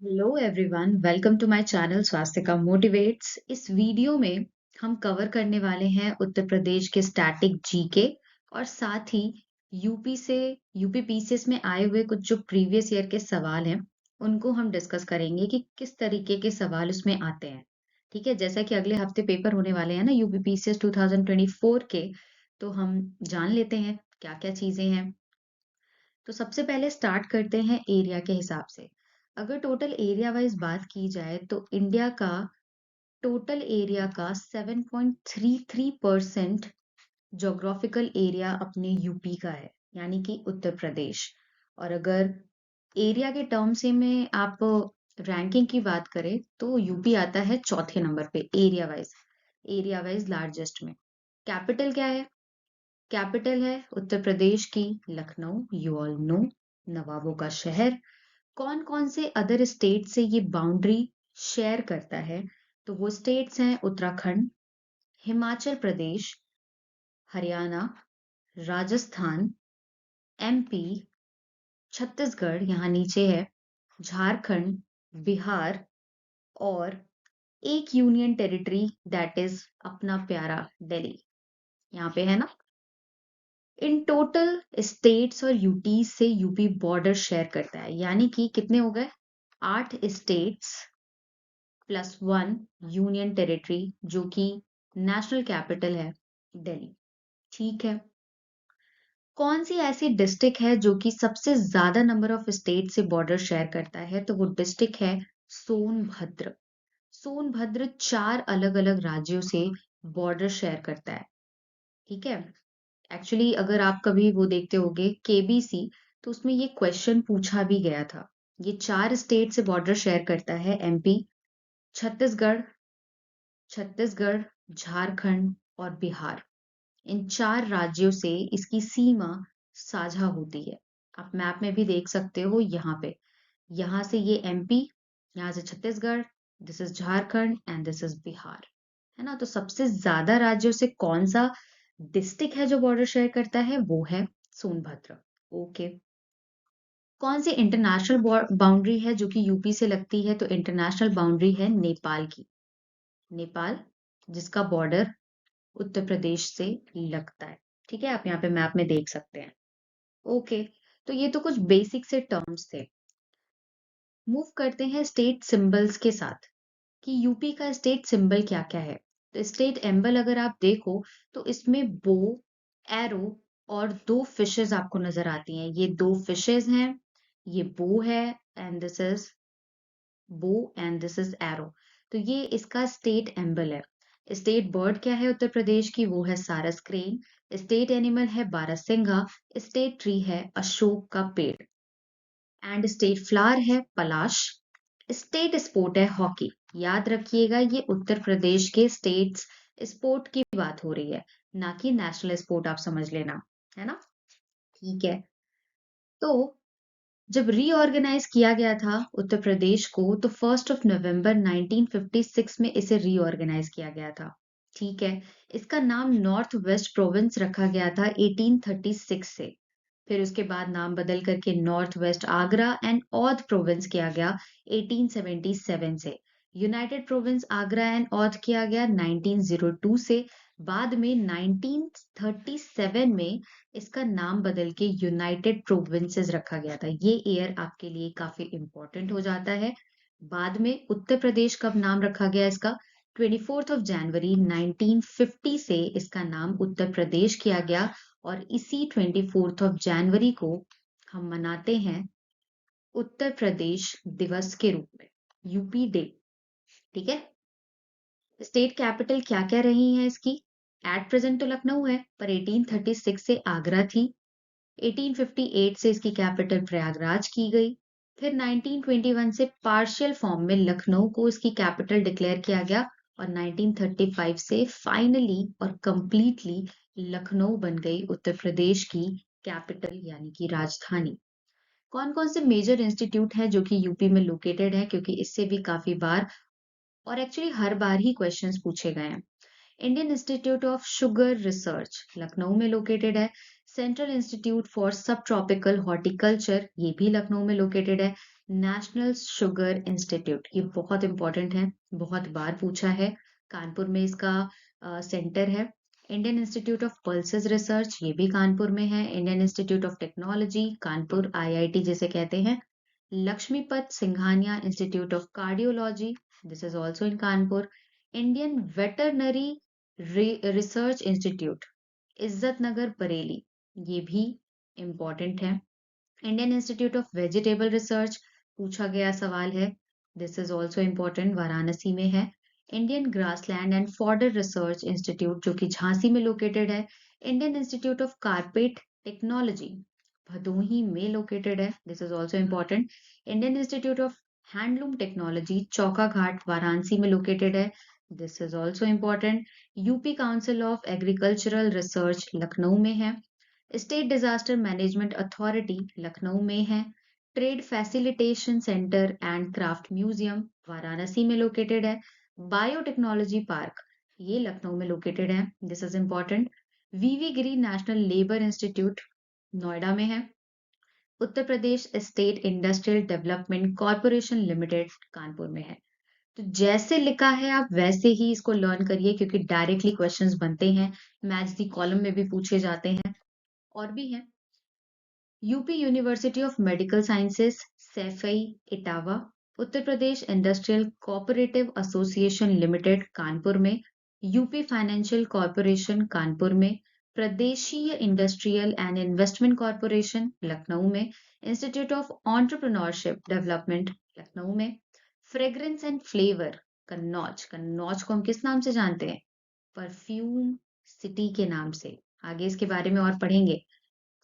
Hello everyone, welcome to my channel Swasthya motivates. इस video में हम कवर करने वाले हैं उत्तर प्रदेश के स्टैटिक जीके और साथ ही यूपी पीसीएस में आए हुए कुछ जो प्रीवियस ईयर के सवाल हैं उनको हम डिस्कस करेंगे कि किस तरीके के सवाल उसमें आते हैं। ठीक है, जैसा कि अगले हफ्ते पेपर होने वाले हैं ना यूपी पीसीएस 2024 के, तो हम जान लेते हैं क्या क्या चीजें हैं। तो सबसे पहले स्टार्ट करते हैं एरिया के हिसाब से। अगर टोटल एरिया वाइज बात की जाए तो इंडिया का टोटल एरिया का 7.33% जोग्राफिकल एरिया अपने यूपी का है, यानी कि उत्तर प्रदेश। और अगर एरिया के टर्म से में आप रैंकिंग की बात करें तो यूपी आता है चौथे नंबर पे एरिया वाइज लार्जेस्ट में। कैपिटल क्या है? कैपिटल है उत्तर प्रदेश की लखनऊ, यू ऑल नो, नवाबों का शहर। कौन कौन से अदर स्टेट से ये बाउंड्री शेयर करता है? तो वो स्टेट्स हैं उत्तराखंड, हिमाचल प्रदेश, हरियाणा, राजस्थान, एमपी, छत्तीसगढ़ यहाँ नीचे है, झारखंड, बिहार और एक यूनियन टेरिटरी दैट इज अपना प्यारा दिल्ली, यहाँ पे है ना। इन टोटल स्टेट्स और यूटीज से यूपी बॉर्डर शेयर करता है, यानी कि कितने हो गए? 8 स्टेट्स +1 यूनियन टेरिटरी, जो कि नेशनल कैपिटल है दिल्ली। ठीक है, कौन सी ऐसी डिस्ट्रिक्ट है जो कि सबसे ज्यादा नंबर ऑफ स्टेट से बॉर्डर शेयर करता है? तो वो डिस्ट्रिक्ट है सोनभद्र। सोनभद्र 4 अलग अलग राज्यों से बॉर्डर शेयर करता है। ठीक है, एक्चुअली अगर आप कभी वो देखते होगे केबीसी, तो उसमें ये क्वेश्चन पूछा भी गया था। ये 4 स्टेट से बॉर्डर शेयर करता है, एमपी, छत्तीसगढ़, छत्तीसगढ़, झारखंड और बिहार। इन 4 राज्यों से इसकी सीमा साझा होती है। आप मैप में भी देख सकते हो यहाँ पे। यहाँ से ये एमपी, यहाँ से Chhattisgarh, this is Jharkhand and this is Bihar. है ना? तो सबसे ज्यादा राज्यों से कौन सा डिस्ट्रिक्ट है जो बॉर्डर शेयर करता है? वो है सोनभद्र। ओके, कौन सी इंटरनेशनल बाउंड्री है जो कि यूपी से लगती है? तो इंटरनेशनल बाउंड्री है नेपाल की। नेपाल, जिसका बॉर्डर उत्तर प्रदेश से लगता है। ठीक है, आप यहाँ पे मैप में देख सकते हैं। ओके, तो ये तो कुछ बेसिक से टर्म्स थे। मूव करते हैं स्टेट सिंबल्स के साथ कि यूपी का स्टेट सिंबल क्या क्या है। तो स्टेट एम्बल अगर आप देखो तो इसमें बो, एरो और 2 फिशेस आपको नजर आती हैं। ये 2 फिशेस हैं, ये बो है and this is bow and this is arrow. तो ये इसका स्टेट एम्बल है। स्टेट बर्ड क्या है उत्तर प्रदेश की? वो है सारस क्रेन। स्टेट एनिमल है बारहसिंघा। स्टेट ट्री है अशोक का पेड़ एंड स्टेट फ्लावर है पलाश। स्टेट स्पोर्ट है हॉकी। याद रखिएगा, ये उत्तर प्रदेश के स्टेट्स स्पोर्ट की बात हो रही है, ना कि नेशनल स्पोर्ट, आप समझ लेना, है ना। ठीक है, तो जब रीऑर्गेनाइज किया गया था उत्तर प्रदेश को तो 1 नवंबर 1956 में इसे रीऑर्गेनाइज किया गया था। ठीक है, इसका नाम नॉर्थ वेस्ट प्रोविंस रखा गया था 1836 से। फिर उसके बाद नाम बदल करके north west Agra and Aundh province किया गया 1877 से। United province Agra and Aundh किया गया 1902 से। बाद में 1937 में इसका नाम बदल के यूनाइटेड प्रोविंसेस रखा गया था। ये ईयर आपके लिए काफी इंपॉर्टेंट हो जाता है। बाद में उत्तर प्रदेश कब नाम रखा गया इसका? 24 जनवरी 1950 से इसका नाम उत्तर प्रदेश किया गया और इसी 24 जनवरी को हम मनाते हैं उत्तर प्रदेश दिवस के रूप में, यूपी डे। ठीक है, स्टेट कैपिटल क्या क्या रही है इसकी? एट प्रेजेंट तो लखनऊ है, पर 1836 से आगरा थी। 1858 से इसकी कैपिटल प्रयागराज की गई। फिर 1921 से पार्शियल फॉर्म में लखनऊ को इसकी कैपिटल डिक्लेयर किया गया और 1935 से फाइनली और कंप्लीटली लखनऊ बन गई उत्तर प्रदेश की कैपिटल, यानी कि राजधानी। कौन कौन से मेजर इंस्टीट्यूट हैं जो कि यूपी में लोकेटेड है? क्योंकि इससे भी काफी बार और एक्चुअली हर बार ही क्वेश्चंस पूछे गए हैं। Indian institute of sugar research Lucknow में लोकेटेड है। सेंट्रल इंस्टीट्यूट फॉर सब ट्रॉपिकल हॉर्टिकल्चर, ये भी लखनऊ में लोकेटेड है। नेशनल शुगर इंस्टीट्यूट, ये बहुत इंपॉर्टेंट है, बहुत बार पूछा है। कानपुर में इसका सेंटर है। Indian institute of pulses research, ये भी कानपुर में है। Indian institute of technology Kanpur, IIT जिसे कहते हैं। Lakshmipat Singhania institute of cardiology, this is also in Kanpur. Indian veterinary research institute, Izzat Nagar Bareilly, ये भी इम्पोर्टेंट है। Indian institute of vegetable research, पूछा गया सवाल है, this is also important, Varanasi में है। Indian grassland and fodder research institute, जो कि झांसी में लोकेटेड है। Indian institute of carpet technology, Bhadohi में लोकेटेड है, this is also important. Indian institute of handloom technology, चौका घाट वाराणसी में लोकेटेड है, this is also important. UP council of agricultural research Lucknow में है। State disaster management authority Lucknow में है। Trade facilitation centre and craft museum Varanasi में लोकेटेड है। बायोटेक्नोलॉजी पार्क, ये लखनऊ में लोकेटेड है, this is important. VV Giri national labour institute Noida में है। Uttar Pradesh state industrial development corporation limited Kanpur में है। तो जैसे लिखा है आप वैसे ही इसको लर्न करिए, क्योंकि डायरेक्टली क्वेश्चंस बनते हैं, मैच दी कॉलम में भी पूछे जाते हैं और भी हैं। UP university of medical sciences Saifai Etawah, Uttar Pradesh industrial cooperative association limited Kanpur में। यूपी फाइनेंशियल कॉरपोरेशन कानपुर में। Pradeshiya industrial and investment corporation Lucknow में। Institute of entrepreneurship development Lucknow में। Fragrance and flavour Kannauj, Kannauj को हम किस नाम से जानते हैं? परफ्यूम सिटी के नाम से। आगे इसके बारे में और पढ़ेंगे,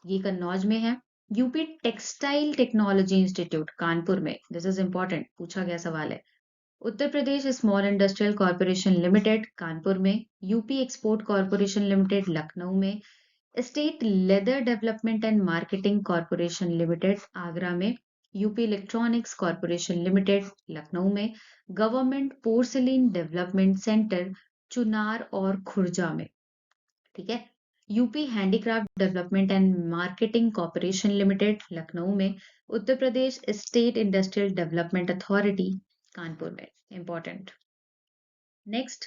ये कन्नौज में है। UP textile technology institute Kanpur में, दिस इज इंपॉर्टेंट, पूछा गया सवाल है। Uttar Pradesh small industrial corporation limited Kanpur में। UP export corporation limited Lucknow में। State leather development and marketing corporation limited Agra में। UP electronics corporation limited Lucknow में। Government porcelain development centre Chunar और खुर्जा में, ठीक है। UP handicraft development and marketing corporation limited Lucknow में। Uttar Pradesh state industrial development authority Kanpur में, इंपॉर्टेंट। नेक्स्ट,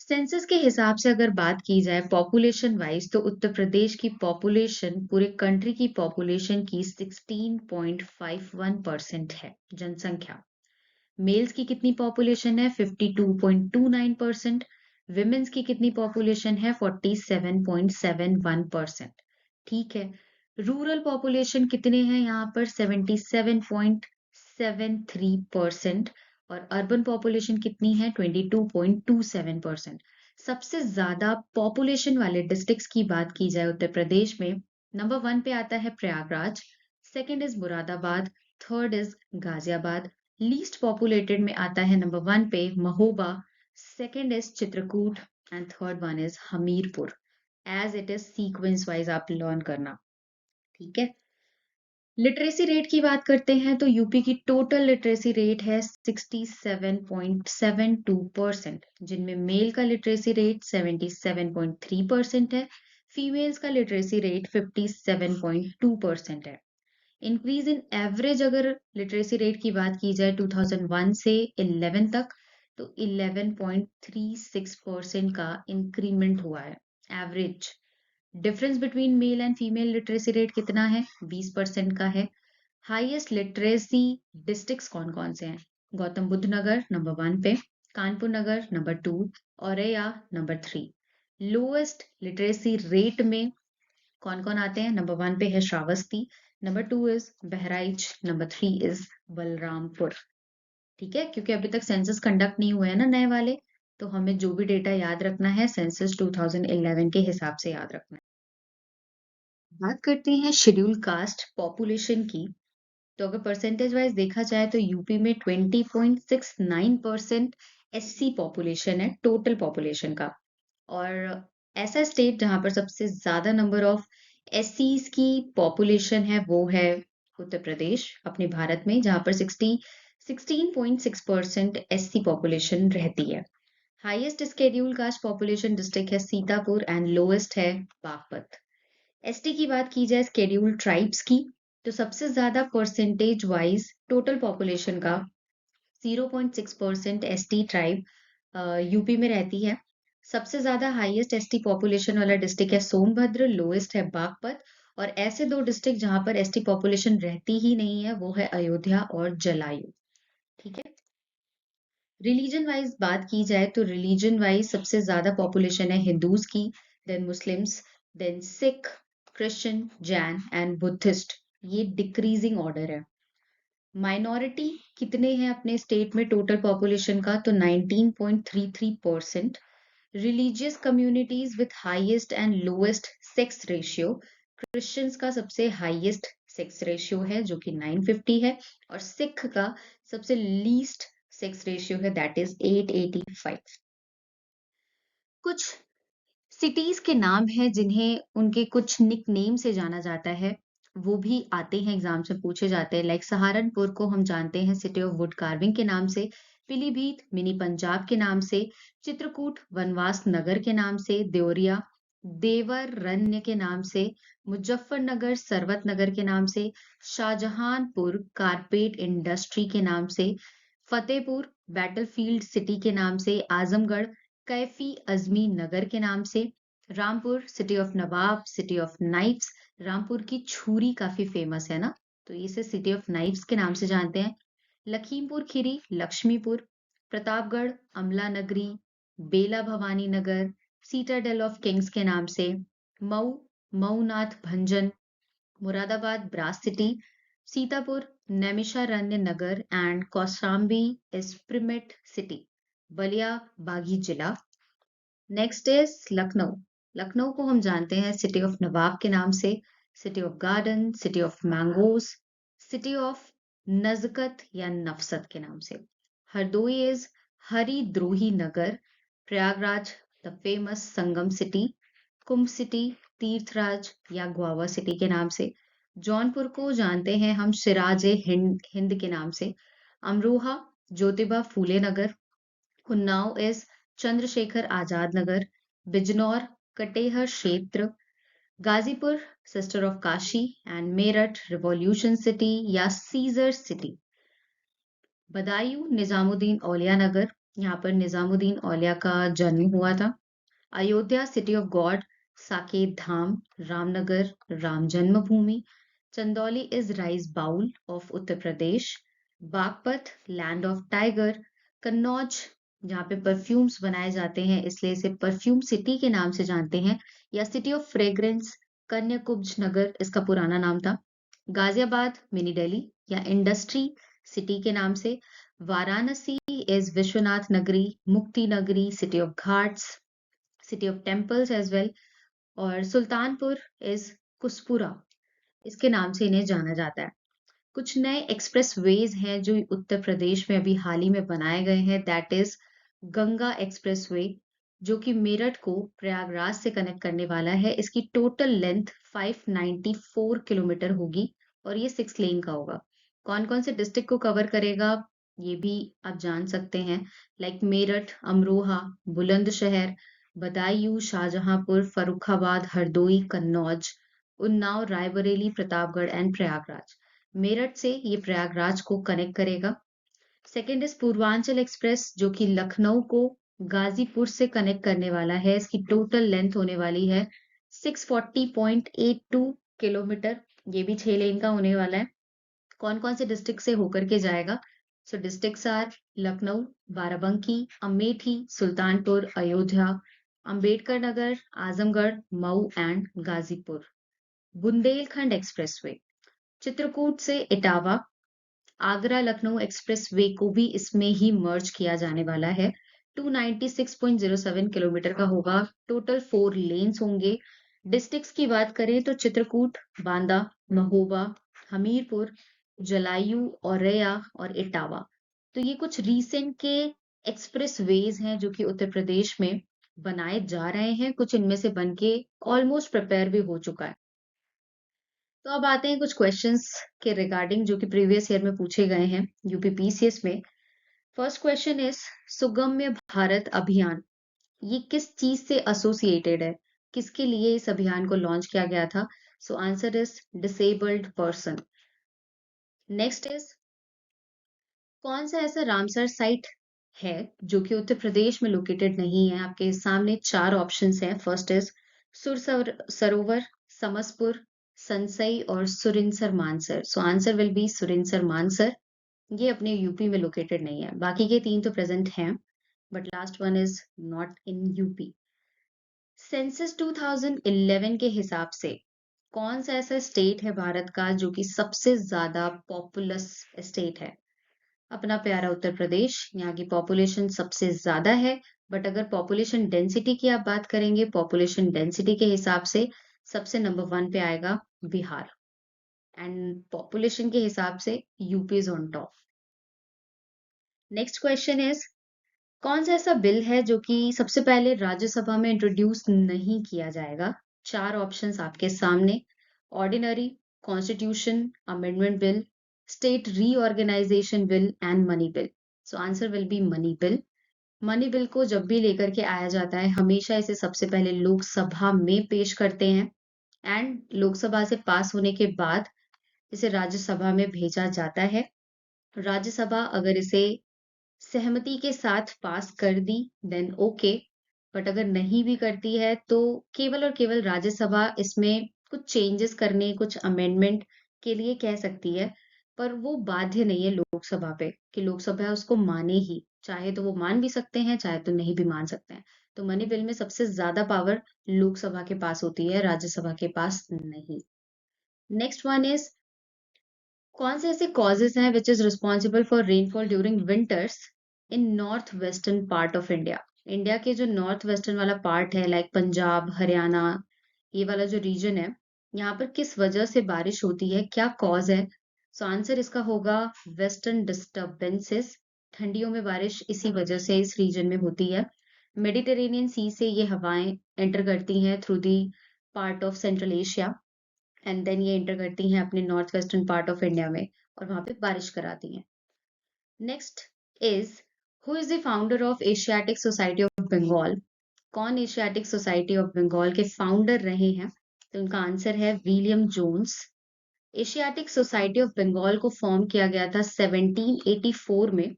सेंसस के हिसाब से अगर बात की जाए पॉपुलेशन वाइज, तो उत्तर प्रदेश की पॉपुलेशन पूरे कंट्री की पॉपुलेशन की 16.51% है, जनसंख्या। मेल्स की कितनी पॉपुलेशन है? 52.29%। विमेन्स की कितनी पॉपुलेशन है? 47.71%। ठीक है। रूरल पॉपुलेशन कितने हैं यहाँ पर? 77.73%। और अर्बन पॉपुलेशन कितनी है? 22.27%। सबसे ज्यादा पॉपुलेशन वाले डिस्ट्रिक्ट्स की बात की जाए उत्तर प्रदेश में, नंबर 1 पे आता है Prayagraj, second is Moradabad, third is Ghaziabad. Least populated में आता है नंबर 1 पे Mahoba, second is Chitrakoot and third one is Hamirpur. As it is sequence wise आप लर्न करना, ठीक है। लिटरेसी रेट की बात करते हैं तो यूपी की टोटल लिटरेसी रेट है 67.72%, जिनमें मेल का लिटरेसी रेट 77.3% है, फीमेल्स का लिटरेसी रेट 57.2% है। इंक्रीज इन एवरेज अगर लिटरेसी रेट की बात की जाए 2001 से 11 तक, तो 11.36% का इंक्रीमेंट हुआ है average. Difference between male and female literacy rate कितना है? 20% का है। हाईएस्ट लिटरेसी डिस्ट्रिक्ट्स कौन कौन से हैं? गौतम बुद्ध नगर नंबर 1 पे, Kanpur Nagar number 2, Auraiya number 3। Lowest literacy rate में कौन कौन आते हैं? नंबर 1 पे है Shravasti, number 2 is Bahraich, number 3 is Balrampur. ठीक है, क्योंकि अभी तक सेंसस कंडक्ट नहीं हुए हैं ना नए वाले, तो हमें जो भी डेटा याद रखना है सेंसस 2011 के हिसाब से याद रखना है। बात करते हैं शेड्यूल कास्ट पॉपुलेशन की, तो अगर परसेंटेज वाइज देखा जाए तो यूपी में 20.69% एससी पॉपुलेशन है टोटल पॉपुलेशन का। और ऐसा स्टेट जहां पर सबसे ज्यादा नंबर ऑफ एससीज की पॉपुलेशन है वो है उत्तर प्रदेश अपने भारत में, जहां पर 16.6% एससी पॉपुलेशन रहती है। Highest schedule caste population district है सीतापुर एंड लोएस्ट है बागपत। एसटी की बात की जाए स्केड्यूल ट्राइब्स की, तो सबसे ज्यादा परसेंटेज वाइज टोटल पॉपुलेशन का 0.6% एसटी ट्राइब यूपी में रहती है। सबसे ज्यादा हाईएस्ट एसटी पॉपुलेशन वाला डिस्ट्रिक्ट है सोनभद्र, लोएस्ट है बागपत, और ऐसे दो डिस्ट्रिक्ट जहां पर एसटी पॉपुलेशन रहती ही नहीं है वो है अयोध्या और जलायु। ठीक है। रिलीजन वाइज बात की जाए तो रिलीजन वाइज सबसे ज्यादा पॉपुलेशन है हिंदूज की, then Muslims, then Sikh, Christian, Jain and Buddhist. ये डिक्रीजिंग ऑर्डर है। माइनॉरिटी कितने हैं अपने स्टेट में टोटल पॉपुलेशन का, तो 19.33%। Religious communities with highest and lowest sex ratio, Christians का सबसे हाईएस्ट सेक्स रेशियो है जो कि 950 है, और सिख का सबसे लीस्ट सेक्स रेशियो है, दैट इज 885। कुछ सिटीज के नाम हैं जिन्हें उनके कुछ निक नेम से जाना जाता है, वो भी आते हैं एग्जाम से पूछे जाते हैं। लाइक सहारनपुर को हम जानते हैं सिटी ऑफ वुड कार्विंग के नाम से, पीलीभीत मिनी पंजाब के नाम से, चित्रकूट वनवास नगर के नाम से, देवरिया देवरण्य के नाम से, मुजफ्फरनगर सरवत नगर के नाम से, शाहजहांपुर कारपेट इंडस्ट्री के नाम से, फतेहपुर बैटलफील्ड सिटी के नाम से, आजमगढ़ कैफी अजमी नगर के नाम से, Rampur city of Nawab, city of knifes. Rampur की छुरी काफी फेमस है ना, तो इसे सिटी ऑफ नाइफ्स के नाम से जानते हैं। Lakhimpur Kheri Laxmipur, Pratapgarh Amla Nagari, Bela Bhawani Nagar citadel of kings के नाम से, Mau Maunath Bhanjan, Moradabad brass city, Sitapur Naimisharanya Nagar and Kaushambi एस्प्रिमेट सिटी, बलिया बागी जिला। Next is Lucknow. लखनऊ को हम जानते हैं सिटी ऑफ नवाब के नाम से, city of garden, city of mangoes, city of नजकत या नफसत के नाम से। Hardoi is Haridrohi Nagar, Prayagraj the famous Sangam city, Kumbh city Tirthraj या ग्वावा सिटी के नाम से। जौनपुर को जानते हैं हम सिराज हिंद हिंद के नाम से। अमरोहा ज्योतिबा फूले नगर, उन्नाव इज चंद्रशेखर आजाद नगर, बिजनौर कटेहर क्षेत्र, Ghazipur sister of Kashi and Meerut revolution city या सीजर सिटी। बदायूं निजामुद्दीन औलिया नगर, यहाँ पर निजामुद्दीन औलिया का जन्म हुआ था। Ayodhya city of god, Saket Dham, Ramnagar Ram Janmabhoomi, Chandauli is rice bowl of Uttar Pradesh, Baghpat land of tiger, Kannauj जहाँ पे परफ्यूम्स बनाए जाते हैं इसलिए इसे परफ्यूम सिटी के नाम से जानते हैं, या सिटी ऑफ फ्रेग्रेंस कन्याकुब्ज नगर इसका पुराना नाम था। गाजियाबाद मिनी दिल्ली या इंडस्ट्री सिटी के नाम से। Varanasi is Vishwanath Nagari, Mukti Nagari, city of ghats, city of temples as well, और सुल्तानपुर इज कुसपुरा, इसके नाम से इन्हें जाना जाता है। कुछ नए एक्सप्रेस वेज हैं जो उत्तर प्रदेश में अभी हाल ही में बनाए गए हैं, that is Ganga express way, जो कि मेरठ को प्रयागराज से कनेक्ट करने वाला है। इसकी टोटल लेंथ 594 किलोमीटर होगी और ये 6 लेन का होगा। कौन कौन से डिस्ट्रिक्ट को कवर करेगा ये भी आप जान सकते हैं, लाइक मेरठ, अमरोहा, बुलंदशहर, बदायूं, शाहजहांपुर, फर्रुखाबाद, हरदोई, कन्नौज, उन्नाव, रायबरेली, प्रतापगढ़ एंड प्रयागराज। मेरठ से ये प्रयागराज को कनेक्ट करेगा। सेकेंड इज पूर्वांचल एक्सप्रेस जो कि लखनऊ को गाजीपुर से कनेक्ट करने वाला है। इसकी टोटल लेंथ होने वाली है 640.82 किलोमीटर। ये भी 6 लेन का होने वाला है। कौन कौन से डिस्ट्रिक्ट से होकर के जाएगा, so districts are Lucknow, Barabanki, Amethi, Sultanpur, Ayodhya, Ambedkar Nagar, Azamgarh, Mau and Ghazipur. Bundelkhand expressway Chitrakoot से इटावा, आगरा लखनऊ एक्सप्रेस वे को भी इसमें ही मर्ज किया जाने वाला है। 296.07 किलोमीटर का होगा। टोटल 4 लेन्स होंगे। डिस्ट्रिक्ट्स की बात करें तो चित्रकूट, बांदा, महोबा, हमीरपुर, जलायू, औरैया और इटावा। तो ये कुछ रीसेंट के एक्सप्रेस वेज हैं जो कि उत्तर प्रदेश में बनाए जा रहे हैं। कुछ इनमें से बन के ऑलमोस्ट प्रिपेयर भी हो चुका है। तो अब आते हैं कुछ क्वेश्चंस के रिगार्डिंग जो कि प्रीवियस ईयर में पूछे गए हैं यूपी पीसीएस में। फर्स्ट क्वेश्चन इज सुगम्य भारत अभियान, ये किस चीज से एसोसिएटेड है, किसके लिए इस अभियान को लॉन्च किया गया था, सो answer is disabled person. Next is, कौन सा ऐसा रामसर साइट है जो कि उत्तर प्रदेश में लोकेटेड नहीं है? आपके सामने चार ऑप्शंस हैं। फर्स्ट इज सुर सरोवर, समसपुर, सनसई और सुरिनसर मानसर। सो answer will B Surinsar Mansar. ये अपने यूपी में लोकेटेड नहीं है। बाकी के तीन तो प्रेजेंट हैं, but last one is not in UP. Census 2011 के हिसाब से कौन सा ऐसा स्टेट है भारत का जो कि सबसे ज्यादा पॉपुलस स्टेट है? अपना प्यारा उत्तर प्रदेश। यहाँ की पॉपुलेशन सबसे ज्यादा है, बट अगर पॉपुलेशन डेंसिटी की आप बात करेंगे, पॉपुलेशन डेंसिटी के हिसाब से सबसे नंबर 1 पे आएगा बिहार, एंड पॉपुलेशन के हिसाब से UP is on top. Next question is, कौन सा ऐसा बिल है जो कि सबसे पहले राज्यसभा में इंट्रोड्यूस नहीं किया जाएगा? चार ऑप्शंस आपके सामने, ordinary, constitution amendment bill, state reorganisation bill and money bill. So answer will be money bill. Money bill को जब भी लेकर के आया जाता है, हमेशा इसे सबसे पहले लोकसभा में पेश करते हैं, एंड लोकसभा से पास होने के बाद इसे राज्यसभा में भेजा जाता है। राज्यसभा अगर इसे सहमति के साथ पास कर दी देन ओके, बट अगर नहीं भी करती है तो केवल और केवल राज्यसभा इसमें कुछ चेंजेस करने, कुछ अमेंडमेंट के लिए कह सकती है, पर वो बाध्य नहीं है लोकसभा पे कि लोकसभा उसको माने ही। चाहे तो वो मान भी सकते हैं, चाहे तो नहीं भी मान सकते हैं। तो मनी बिल में सबसे ज्यादा पावर लोकसभा के पास होती है, राज्यसभा के पास नहीं। नेक्स्ट वन इज, कौन से ऐसे कॉजेज हैं which is responsible for rainfall during winters in north western part of India? India के जो नॉर्थ वेस्टर्न वाला पार्ट है, लाइक पंजाब, हरियाणा, ये वाला जो रीजन है, यहाँ पर किस वजह से बारिश होती है, क्या कॉज है? सो आंसर इसका होगा वेस्टर्न डिस्टर्बेंसेस। ठंडियों में बारिश इसी वजह से इस रीजन में होती है। मेडिटेरेनियन सी से ये हवाएं एंटर करती हैं through the part of central Asia, and then ये एंटर करती हैं अपने north western part of India में और वहां पे बारिश कराती हैं। Next is, who is the founder of Asiatic society of Bengal? कौन एशियाटिक सोसाइटी ऑफ बंगाल के फाउंडर रहे हैं? तो उनका आंसर है William Jones. Asiatic society of Bengal को फॉर्म किया गया था 1784 में,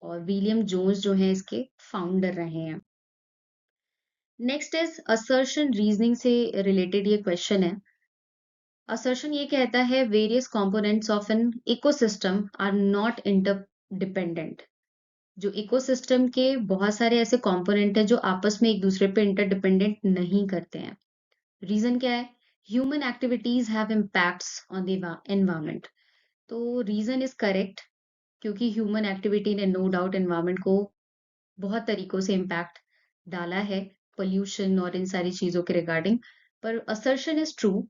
और विलियम जोन्स जो है इसके फाउंडर रहे हैं। नेक्स्ट इज असर्शन रीजनिंग से रिलेटेड ये क्वेश्चन है। असर्शन ये कहता है various components of an ecosystem are not interdependent. जो इकोसिस्टम के बहुत सारे ऐसे कंपोनेंट हैं जो आपस में एक दूसरे पे इंटरडिपेंडेंट नहीं करते हैं। रीजन क्या है? Human activities have impacts on the environment. तो रीजन इज करेक्ट, क्योंकि ह्यूमन एक्टिविटी ने नो डाउट एनवायरमेंट को बहुत तरीकों से इम्पैक्ट डाला है, पोल्यूशन और इन सारी चीजों के रिगार्डिंग। पर assertion is true,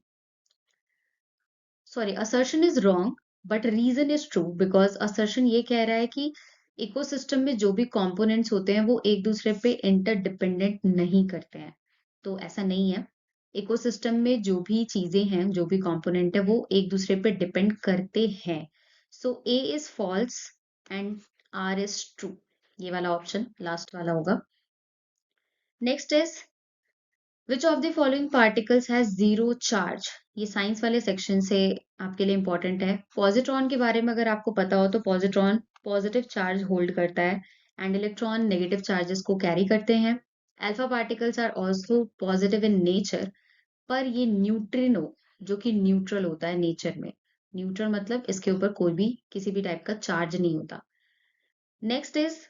sorry, assertion is wrong, but reason is true, because assertion ये कह रहा है कि इकोसिस्टम में जो भी कंपोनेंट्स होते हैं वो एक दूसरे पे इंटरडिपेंडेंट नहीं करते हैं। तो ऐसा नहीं है। इकोसिस्टम में जो भी चीजें हैं, जो भी कंपोनेंट है, वो एक दूसरे पे डिपेंड करते हैं। So A is false and R is true. ये वाला ऑप्शन लास्ट वाला होगा। Next is, which of the following particles has zero charge? ये साइंस वाले सेक्शन से आपके लिए इंपॉर्टेंट है। पॉजिट्रॉन के बारे में अगर आपको पता हो तो पॉजिट्रॉन पॉजिटिव चार्ज होल्ड करता है, एंड इलेक्ट्रॉन नेगेटिव चार्जेस को कैरी करते हैं। Alpha particles are also positive in nature, पर ये न्यूट्रिनो जो कि न्यूट्रल होता है नेचर में। न्यूट्रल मतलब इसके ऊपर कोई भी किसी भी टाइप का चार्ज नहीं होता। Next is,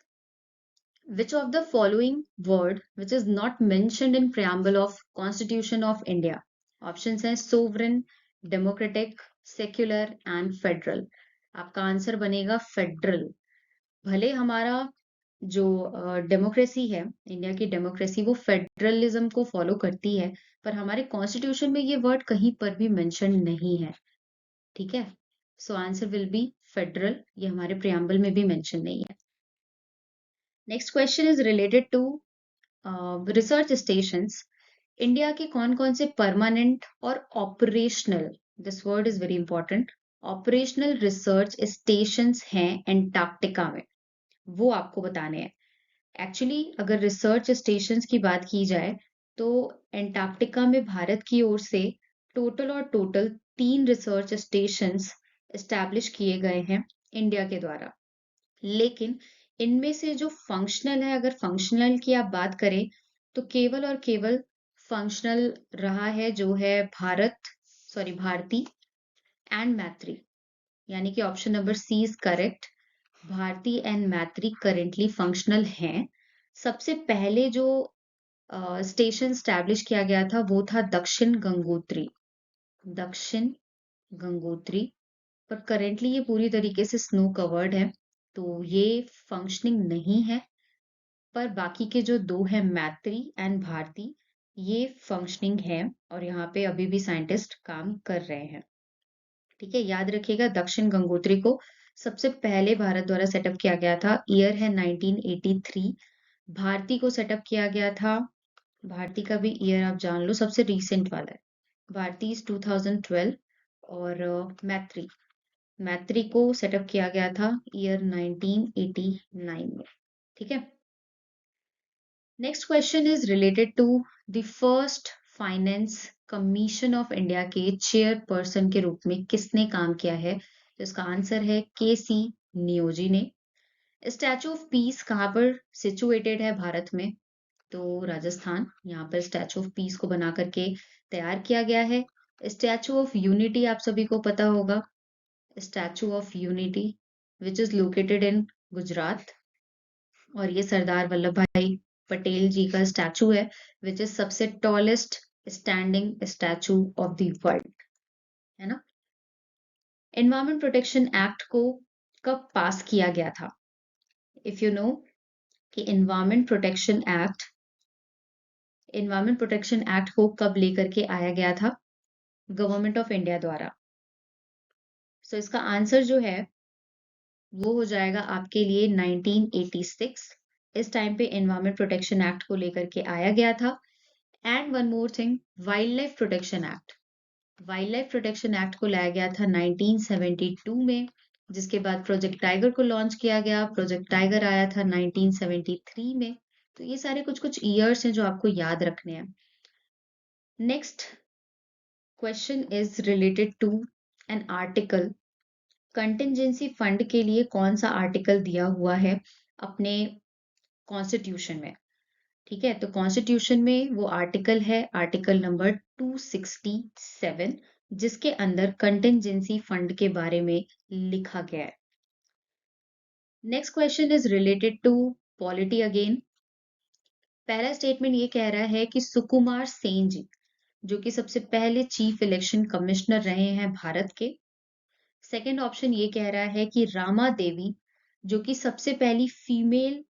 which of the following word which is not mentioned in preamble of Constitution of India? Options हैं sovereign, democratic, secular and federal. आपका आंसर बनेगा फेडरल। भले हमारा जो डेमोक्रेसी है, इंडिया की डेमोक्रेसी, वो फेडरलिज्म को फॉलो करती है, पर हमारे कॉन्स्टिट्यूशन में ये वर्ड कहीं पर भी मेंशन नहीं है। ठीक है, so answer will be federal. ये हमारे प्रियम्बल में भी मेंशन नहीं है। Next question is related to research stations. India के कौन कौन से परमानेंट और operational, this word is very important, operational research stations हैं एंटार्क्टिका में? वो आपको बताने हैं। एक्चुअली अगर रिसर्च स्टेशंस की बात की जाए तो एंटार्क्टिका में भारत की ओर से टोटल 3 रिसर्च स्टेशंस एस्टैब्लिश किए गए हैं इंडिया के द्वारा। लेकिन इनमें से जो फंक्शनल है, अगर फंक्शनल की आप बात करें, तो केवल और केवल फंक्शनल रहा है जो है भारती एंड मैत्री। यानी कि option number C is correct. Bharati and Maitri currently functional हैं। सबसे पहले जो स्टेशन स्टैब्लिश किया गया था वो था दक्षिण गंगोत्री, पर करेंटली ये पूरी तरीके से स्नो कवर्ड है, तो ये फंक्शनिंग नहीं है। पर बाकी के जो दो है मैत्री एंड भारती, ये फंक्शनिंग है और यहाँ पे अभी भी साइंटिस्ट काम कर रहे हैं। ठीक है, याद रखिएगा दक्षिण गंगोत्री को सबसे पहले भारत द्वारा सेटअप किया गया था। ईयर है 1983। भारती को सेटअप किया गया था, भारती का भी ईयर आप जान लो, सबसे रीसेंट वाला है। भारती इज 2012 और मैत्री मैत्री को सेटअप किया गया था ईयर 1989 में। ठीक है। Next question is related to the first finance commission of India के चेयरपर्सन के रूप में किसने काम किया है? तो इसका आंसर है के सी नियोजी ने। स्टैचू ऑफ पीस कहाँ पर सिचुएटेड है भारत में? तो राजस्थान, यहाँ पर स्टैचू ऑफ पीस को बना करके तैयार किया गया है। स्टैचू ऑफ यूनिटी आप सभी को पता होगा, statue of unity which is located in Gujarat, और ये सरदार वल्लभ भाई पटेल जी का स्टैचू है विच इज सबसे tallest standing statue of the world, है ना। एनवायरमेंट प्रोटेक्शन एक्ट को कब पास किया गया था? इफ यू नो कि एनवायरमेंट प्रोटेक्शन एक्ट को कब लेकर के आया गया था गवर्नमेंट ऑफ इंडिया द्वारा? सो इसका आंसर जो है वो हो जाएगा आपके लिए 1986। इस टाइम पे एनवायरमेंट प्रोटेक्शन एक्ट को लेकर के आया गया था। And one more thing, wild life protection act को लाया गया था 1972 में, जिसके बाद प्रोजेक्ट टाइगर को लॉन्च किया गया। प्रोजेक्ट टाइगर आया था 1973 में। तो ये सारे कुछ कुछ ईयर्स हैं जो आपको याद रखने हैं। Next question is related to an article. Contingency fund के लिए कौन सा आर्टिकल दिया हुआ है अपने कॉन्स्टिट्यूशन में? ठीक है, तो कॉन्स्टिट्यूशन में वो आर्टिकल है आर्टिकल नंबर 267, जिसके अंदर कंटिजेंसी फंड के बारे में लिखा गया है। Next question is related to polity again. पहला स्टेटमेंट ये कह रहा है कि सुकुमार सेन जी, जो कि सबसे पहले चीफ इलेक्शन कमिश्नर रहे हैं भारत के। सेकंड ऑप्शन ये कह रहा है कि रामा देवी, जो कि सबसे पहली फीमेल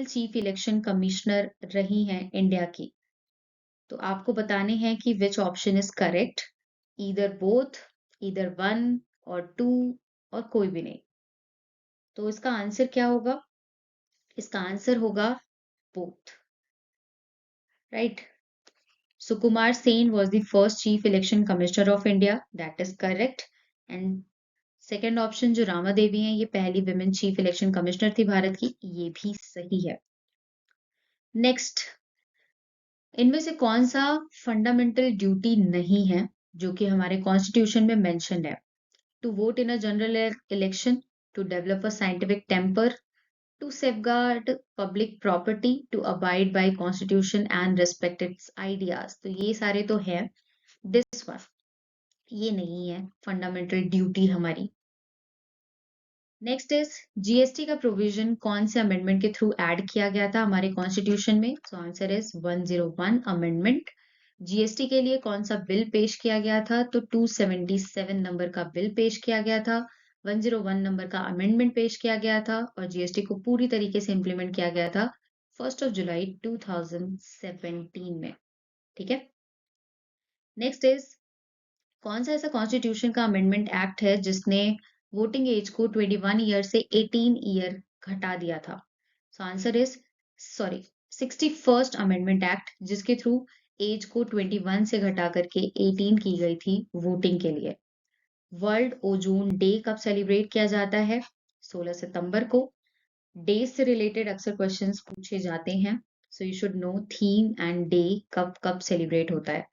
चीफ इलेक्शन कमिश्नर रही हैं इंडिया की। तो आपको बताने हैं कि which option is correct, either both, either one और टू, और कोई भी नहीं। तो इसका आंसर क्या होगा? इसका आंसर होगा both, right. Sukumar Sen was the first chief election commissioner of India, that is correct. And second option जो रामा देवी हैं, ये पहली विमेन चीफ इलेक्शन कमिश्नर थी भारत की, ये भी सही है। नेक्स्ट, इनमें से कौन सा फंडामेंटल ड्यूटी नहीं है जो कि हमारे कॉन्स्टिट्यूशन में मेंशन है? To vote in a general election, to develop a scientific temper, to safeguard public property, to abide by constitution and respect its ideas. तो ये सारे तो है, दिस वन ये नहीं है फंडामेंटल ड्यूटी हमारी। नेक्स्ट इज जीएसटी का प्रोविजन कौन से अमेंडमेंट के थ्रू ऐड किया गया था हमारे कॉन्स्टिट्यूशन में? सो आंसर इज 101 अमेंडमेंट। जीएसटी के लिए कौन सा बिल पेश किया गया था? तो 277 नंबर का बिल पेश किया गया था, 101 नंबर का अमेंडमेंट पेश किया गया था, और जीएसटी को पूरी तरीके से इंप्लीमेंट किया गया था 1 जुलाई 2017 में। ठीक है। नेक्स्ट इज कौन सा ऐसा कॉन्स्टिट्यूशन का अमेंडमेंट एक्ट है जिसने वोटिंग एज को 21 ईयर से 18 ईयर घटा दिया था? सो answer is 61st amendment act, जिसके थ्रू एज को 21 से घटा करके 18 की गई थी वोटिंग के लिए। वर्ल्ड ओजोन डे कब सेलिब्रेट किया जाता है? 16 सितंबर को। डे से रिलेटेड अक्सर क्वेश्चंस पूछे जाते हैं, so you should no theme and day कब कब सेलिब्रेट होता है।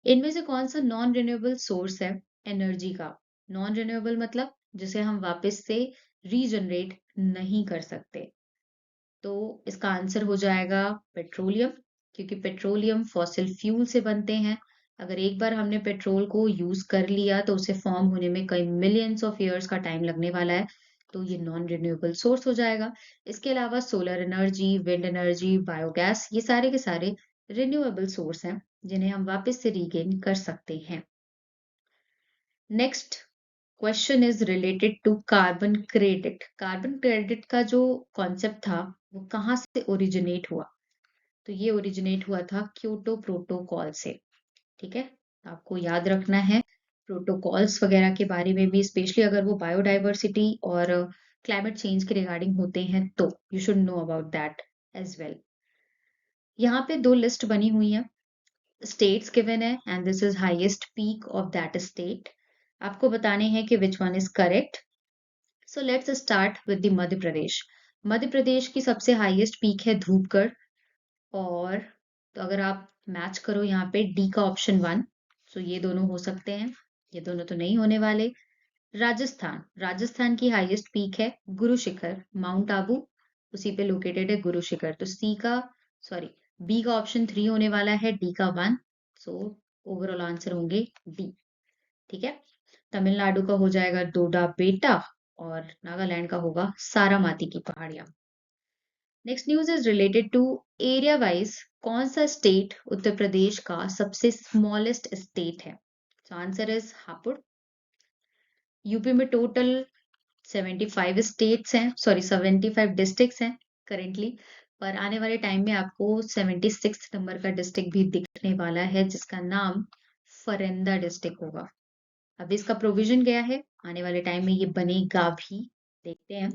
इनमें से कौन सा नॉन रिन्यूएबल सोर्स है एनर्जी का? नॉन रिन्यूएबल मतलब जिसे हम वापस से रीजनरेट नहीं कर सकते। तो इसका आंसर हो जाएगा पेट्रोलियम, क्योंकि पेट्रोलियम फॉसिल फ्यूल से बनते हैं। अगर एक बार हमने पेट्रोल को यूज कर लिया तो उसे फॉर्म होने में कई मिलियंस ऑफ ईयर्स का टाइम लगने वाला है, तो ये नॉन रिन्यूएबल सोर्स हो जाएगा। इसके अलावा solar energy, wind energy, biogas, ये सारे के सारे रिन्यूएबल सोर्स हैं जिन्हें हम वापस से रीगेन कर सकते हैं। Next question is related to carbon credit. Carbon credit का जो कॉन्सेप्ट था वो कहाँ से ओरिजिनेट हुआ? तो ये ओरिजिनेट हुआ था क्योटो प्रोटोकॉल से। ठीक है, आपको याद रखना है प्रोटोकॉल्स वगैरह के बारे में भी, स्पेशली अगर वो बायोडाइवर्सिटी और क्लाइमेट चेंज के रिगार्डिंग होते हैं तो you should know about that as well. यहाँ पे दो लिस्ट बनी हुई है, स्टेट्स गिवन है and this is highest peak of that state. आपको बताने हैं कि which one is correct. So let's start with the Madhya Pradesh. Madhya Pradesh की सबसे हाईएस्ट पीक है धूपगढ़। और तो अगर आप मैच करो यहाँ पे डी का ऑप्शन वन, सो ये दोनों हो सकते हैं, ये दोनों तो नहीं होने वाले। राजस्थान, राजस्थान की हाईएस्ट पीक है गुरु शिखर, माउंट आबू, उसी पे लोकेटेड है गुरु शिखर। तो सी का सॉरी बी का ऑप्शन थ्री होने वाला है, डी का वन। सो ओवरऑल आंसर होंगे डी। ठीक है, तमिलनाडु का हो जाएगा डोडा बेटा और नागालैंड का होगा सारामाती की पहाड़ियां। Next news is related to area wise कौन सा स्टेट उत्तर प्रदेश का सबसे स्मॉलेस्ट स्टेट है? तो आंसर इज हापुड़। यूपी में टोटल 75 स्टेट्स हैं, सॉरी 75 डिस्ट्रिक्ट्स हैं करेंटली, पर आने वाले टाइम में आपको 76 नंबर का डिस्ट्रिक्ट भी दिखने वाला है जिसका नाम फरेंदा डिस्ट्रिक्ट होगा। अभी इसका प्रोविजन गया है, आने वाले टाइम में ये बनेगा भी, देखते हैं।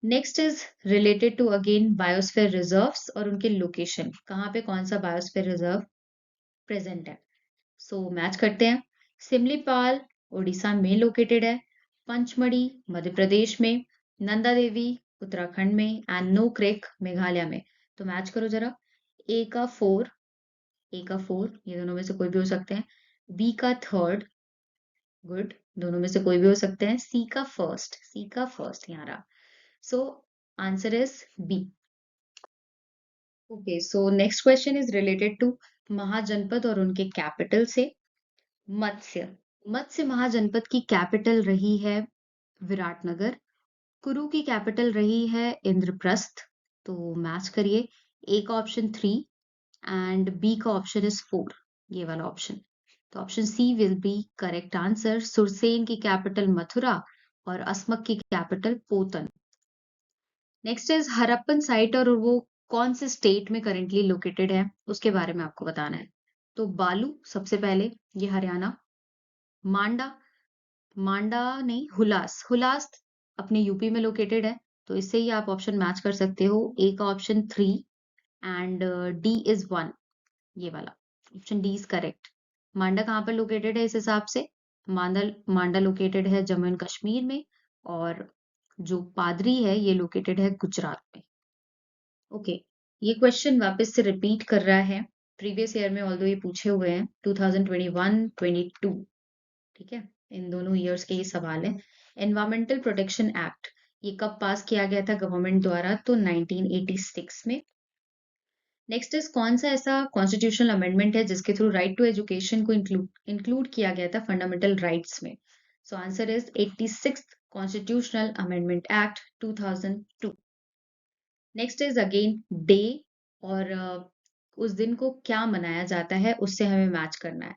Next is related to again biosphere reserves और उनके लोकेशन, कहाँ पे कौन सा बायोस्फीयर रिजर्व प्रेजेंट है। सो मैच करते हैं। सिमलीपाल उड़ीसा में लोकेटेड है, पंचमढ़ी मध्य प्रदेश में, नंदा देवी उत्तराखंड में एंड नो क्रेक मेघालय में। तो मैच करो जरा। ए का फोर, ए का फोर, ये दोनों में से कोई भी हो सकते हैं। बी का थर्ड, गुड, दोनों में से कोई भी हो सकते हैं। सी का फर्स्ट, सी का फर्स्ट यहाँ रहा। So answer is B. Okay, so next question is related to Mahajanapada और उनके कैपिटल से। मत्स्य, मत्स्य महाजनपद की कैपिटल रही है विराटनगर। कुरु की कैपिटल रही है इंद्रप्रस्थ। तो मैच करिए, ए का ऑप्शन थ्री एंड बी का ऑप्शन इज फोर, ये वाला ऑप्शन। तो option C will be correct answer. Surasena की कैपिटल मथुरा और असमक की capital Potana. Next is Harappan site और वो कौन से स्टेट में करेंटली लोकेटेड है उसके बारे में आपको बताना है। तो बालू सबसे पहले, ये हरियाणा। मांडा, मांडा नहीं, हुलास, हुलास अपने यूपी में लोकेटेड है। तो इससे ही आप ऑप्शन मैच कर सकते हो। ए का option three and D is one, ये वाला ऑप्शन डी इज करेक्ट। मांडा कहाँ पर लोकेटेड है इस हिसाब से? मांडा, मांडा लोकेटेड है जम्मू एंड कश्मीर में, और जो पादरी है ये लोकेटेड है गुजरात में। ओके, ये क्वेश्चन वापस से रिपीट कर रहा है, प्रीवियस ईयर में ऑल्दो ये पूछे हुए हैं 2021-22। ठीक है, इन दोनों ईयर्स के ये सवाल है। एनवायरमेंटल प्रोटेक्शन एक्ट ये कब पास किया गया था गवर्नमेंट द्वारा? तो 1986 में। नेक्स्ट इज कौन सा ऐसा कॉन्स्टिट्यूशनल अमेंडमेंट है जिसके थ्रू राइट टू एजुकेशन को इंक्लूड किया गया था फंडामेंटल राइट्स में? सो answer is 86th constitutional amendment act 2002। Next is again day, और उस दिन को क्या मनाया जाता है उससे हमें मैच करना है।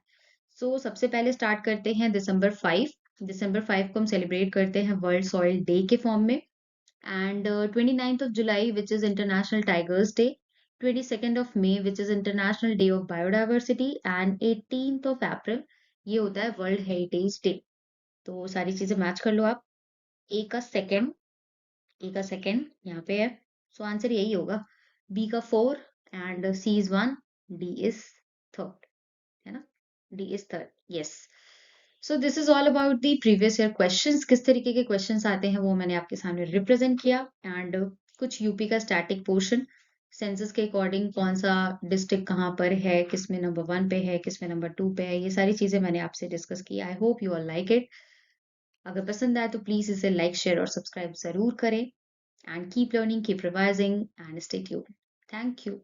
सो सबसे पहले स्टार्ट करते हैं दिसंबर 5। दिसंबर 5 को हम सेलिब्रेट करते हैं वर्ल्ड सॉइल डे के फॉर्म में। And 29th of July which is international tigers day, 22nd of May which is international day of biodiversity and 18th of April ये होता है वर्ल्ड हेरिटेज डे। तो सारी चीजें मैच कर लो आप। ए का सेकेंड, ए का सेकेंड यहाँ पे है, सो आंसर यही होगा। बी का four and C is one, D is third, है ना, D is third, yes. So this is all about the previous year questions. किस तरीके के क्वेश्चंस आते हैं वो मैंने आपके सामने रिप्रेजेंट किया, एंड कुछ यूपी का स्टैटिक पोर्शन। सेंसस के अकॉर्डिंग कौन-सा डिस्ट्रिक्ट कहाँ पर है, किसमें नंबर 1 पे है, किसमें नंबर 2 पे है, ये सारी चीज़ें मैंने आपसे डिस्कस की। I hope you all like it. अगर पसंद आए तो प्लीज़ इसे लाइक, शेयर और सब्सक्राइब ज़रूर करें and keep learning, keep revising and stay tuned. Thank you.